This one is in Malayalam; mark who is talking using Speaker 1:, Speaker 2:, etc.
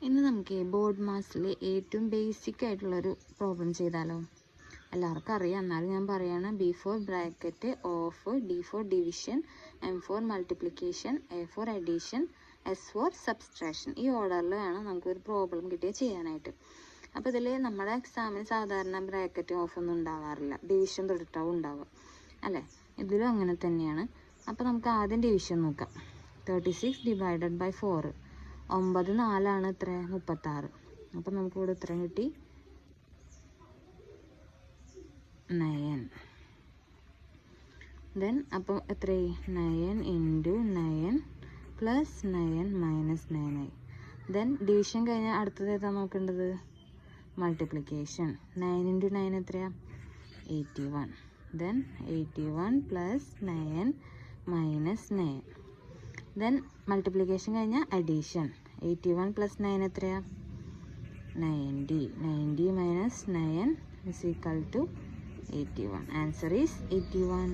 Speaker 1: ഇനി നമുക്ക് ബോർഡ് മാസിൽ ഏറ്റവും ബേസിക് ആയിട്ടുള്ളൊരു പ്രോബ്ലം ചെയ്താലോ? എല്ലാവർക്കും അറിയാം, എന്നാലും ഞാൻ പറയാണ്. B4 bracket of, D4 division, M4 multiplication, A4 addition, S4 subtraction. ഈ ഓർഡറിൽ വേണം നമുക്കൊരു പ്രോബ്ലം കിട്ടിയാൽ ചെയ്യാനായിട്ട്. അപ്പോൾ ഇതിൽ നമ്മുടെ എക്സാമിന് സാധാരണ ബ്രാക്കറ്റ് ഓഫ് ഒന്നും ഉണ്ടാവാറില്ല, ഡിവിഷൻ തൊട്ടിട്ടാവും ഉണ്ടാവുക അല്ലേ? ഇതിലും അങ്ങനെ തന്നെയാണ്. അപ്പോൾ നമുക്ക് ആദ്യം ഡിവിഷൻ നോക്കാം. 36 ഡിവൈഡഡ് ബൈ 4. 9 4 എത്ര? 36. അപ്പോൾ നമുക്കിവിടെ ഉത്തരം കിട്ടി 9. ദെൻ അപ്പോൾ എത്രയായി? 9 ഇൻറ്റു 9 പ്ലസ് 9 മൈനസ് 9 ആയി. ദെൻ ഡിവിഷൻ കഴിഞ്ഞാൽ അടുത്തത് ഏതാ നോക്കേണ്ടത്? മൾട്ടിപ്ലിക്കേഷൻ. 9 ഇൻറ്റു 9 എത്രയാണ്? 81. Then 81 plus 9 minus 9. Then multiplication കഴിഞ്ഞാൽ അഡീഷൻ. 81 പ്ലസ് 9 എത്രയാണ്? 90. 90 minus 9 is equal to 81. Answer is 81.